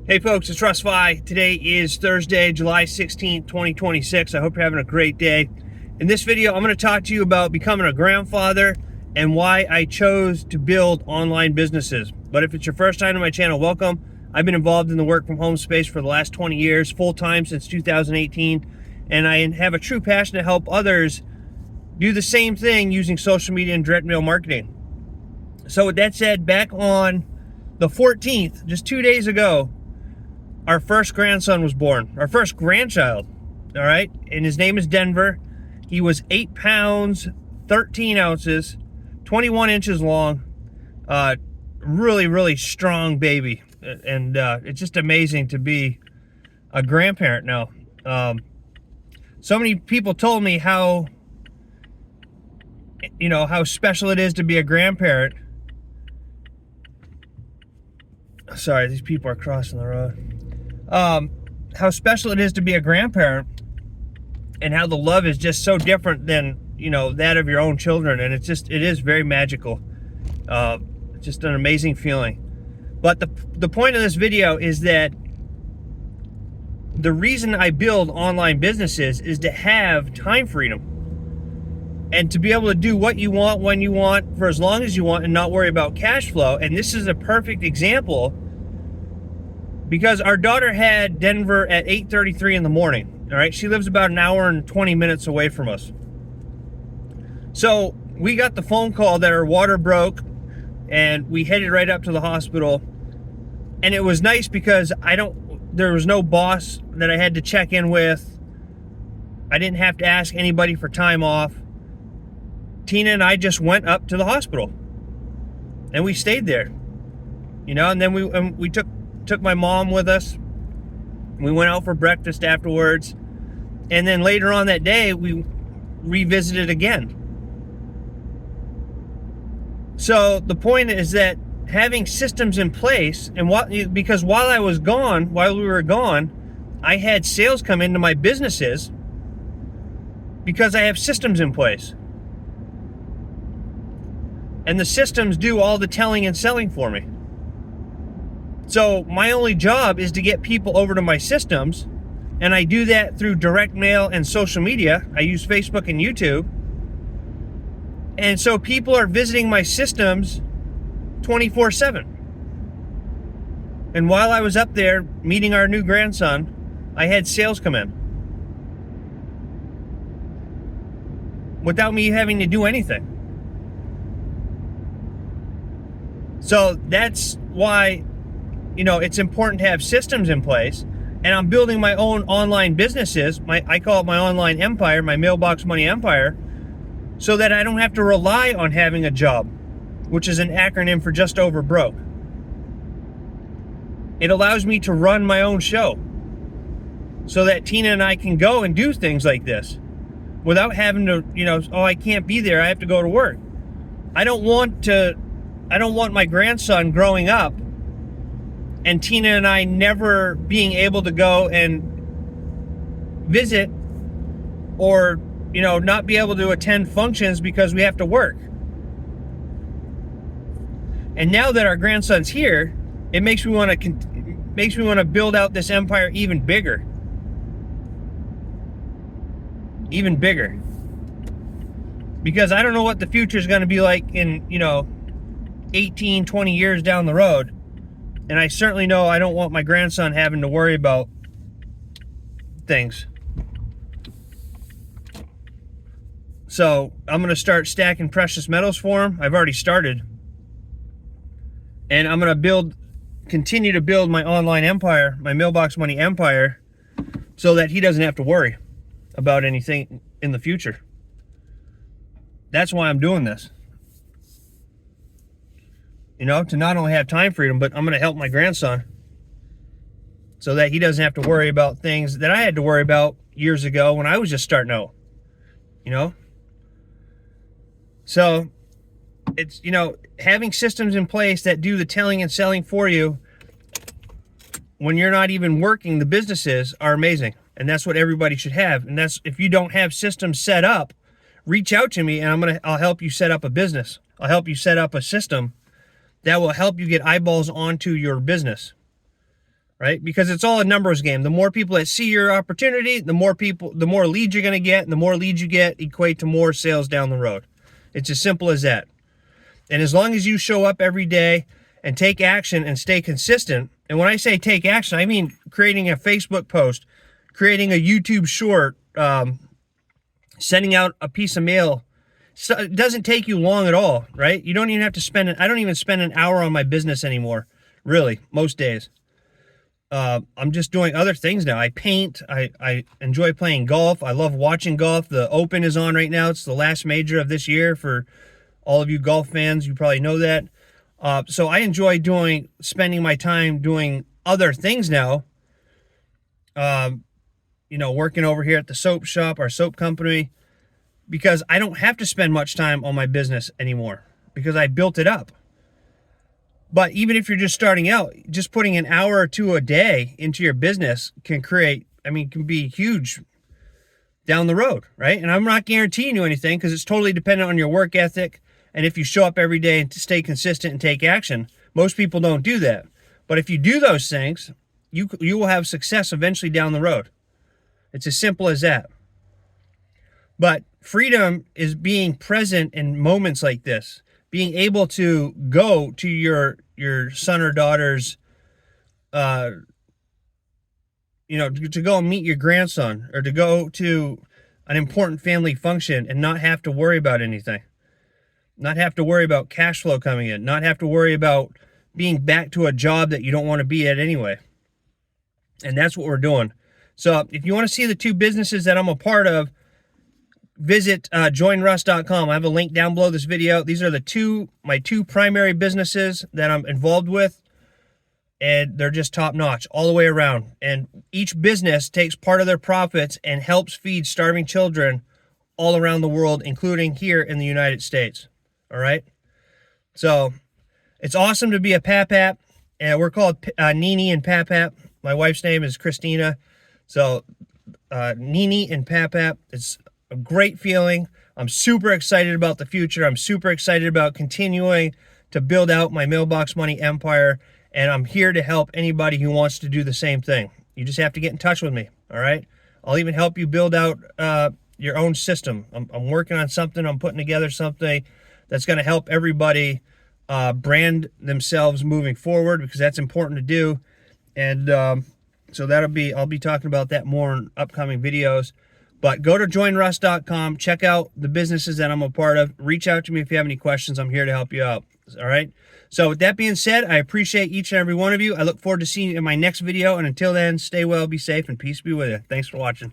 Hey folks, it's Russ. Today is Thursday, July 16th, 2026. I hope you're having a great day. In this video, I'm going to talk to you about becoming a grandfather and why I chose to build online businesses. But if it's your first time to my channel, welcome. I've been involved in the work from home space for the last 20 years, full-time since 2018, and I have a true passion to help others do the same thing using social media and direct mail marketing. So with that said, back on the 14th, just 2 days ago, our first grandson was born, our first grandchild, all right? And his name is Denver. He was 8 pounds, 13 ounces, 21 inches long, really, really strong baby. And it's just amazing to be a grandparent now. So many people told me how special it is to be a grandparent. Sorry, these people are crossing the road. How special it is to be a grandparent and how the love is just so different than, that of your own children. And it is very magical. It's just an amazing feeling. But the point of this video is that the reason I build online businesses is to have time freedom and to be able to do what you want, when you want, for as long as you want, and not worry about cash flow. And this is a perfect example because our daughter had Denver at 8:33 in the morning. All right, she lives about an hour and 20 minutes away from us. So we got the phone call that her water broke, and we headed right up to the hospital. And it was nice because there was no boss that I had to check in with. I didn't have to ask anybody for time off. Tina and I just went up to the hospital, and we stayed there, and then we took my mom with us. We went out for breakfast afterwards, and then later on that day we revisited again. So the point is that having systems in place, and because while we were gone, I had sales come into my businesses because I have systems in place. And the systems do all the telling and selling for me. So my only job is to get people over to my systems, and I do that through direct mail and social media. I use Facebook and YouTube. And so people are visiting my systems 24/7. And while I was up there meeting our new grandson, I had sales come in without me having to do anything. So that's why it's important to have systems in place. And I'm building my own online businesses. I call it my online empire, my Mailbox money empire, so that I don't have to rely on having a job, which is an acronym for just over broke. It allows me to run my own show so that Tina and I can go and do things like this without having to, I can't be there, I have to go to work. I don't want my grandson growing up and Tina and I never being able to go and visit or, not be able to attend functions because we have to work. And now that our grandson's here, it makes me want to build out this empire even bigger. Even bigger. Because I don't know what the future is going to be like in, 18, 20 years down the road. And I certainly know I don't want my grandson having to worry about things. So I'm going to start stacking precious metals for him. I've already started. And I'm going to continue to build my online empire, my Mailbox money empire, so that he doesn't have to worry about anything in the future. That's why I'm doing this. To not only have time freedom, but I'm going to help my grandson so that he doesn't have to worry about things that I had to worry about years ago when I was just starting out, So it's, having systems in place that do the telling and selling for you when you're not even working the businesses are amazing. And that's what everybody should have. And that's, if you don't have systems set up, reach out to me and I'll help you set up a business. I'll help you set up a system that will help you get eyeballs onto your business. right? Because it's all a numbers game. The more people that see your opportunity, the more leads you're going to get, and the more leads you get equate to more sales down the road. It's as simple as that. And as long as you show up every day and take action and stay consistent, and when I say take action, I mean creating a Facebook post, creating a YouTube short, sending out a piece of mail. So it doesn't take you long at all, right? You don't even have to spend I don't even spend an hour on my business anymore, really, most days. I'm just doing other things now. I paint. I enjoy playing golf. I love watching golf. The Open is on right now. It's the last major of this year for all of you golf fans. You probably know that. So I enjoy spending my time doing other things now. Working over here at the soap shop, our soap company, because I don't have to spend much time on my business anymore because I built it up. But even if you're just starting out, just putting an hour or two a day into your business can be huge down the road, right? And I'm not guaranteeing you anything because it's totally dependent on your work ethic. And if you show up every day and stay consistent and take action, most people don't do that. But if you do those things, you will have success eventually down the road. It's as simple as that. But freedom is being present in moments like this, being able to go to your son or daughter's, to go and meet your grandson, or to go to an important family function and not have to worry about anything. Not have to worry about cash flow coming in. Not have to worry about being back to a job that you don't want to be at anyway. And that's what we're doing. So if you want to see the two businesses that I'm a part of, visit joinruss.com. I have a link down below this video. These are my two primary businesses that I'm involved with, and they're just top notch all the way around. And each business takes part of their profits and helps feed starving children all around the world, including here in the United States. All right? So it's awesome to be a Pap-Pap, and we're called Nini and Pap-Pap. My wife's name is Christina. So Nini and Pap-Pap, it's a great feeling. I'm super excited about the future. I'm super excited about continuing to build out my Mailbox Money empire, and I'm here to help anybody who wants to do the same thing. You just have to get in touch with me, all right? I'll even help you build out your own system. I'm working on something. I'm putting together something that's going to help everybody brand themselves moving forward, because that's important to do. And so I'll be talking about that more in upcoming videos. But go to joinruss.com, check out the businesses that I'm a part of. Reach out to me if you have any questions. I'm here to help you out. All right? So with that being said, I appreciate each and every one of you. I look forward to seeing you in my next video. And until then, stay well, be safe, and peace be with you. Thanks for watching.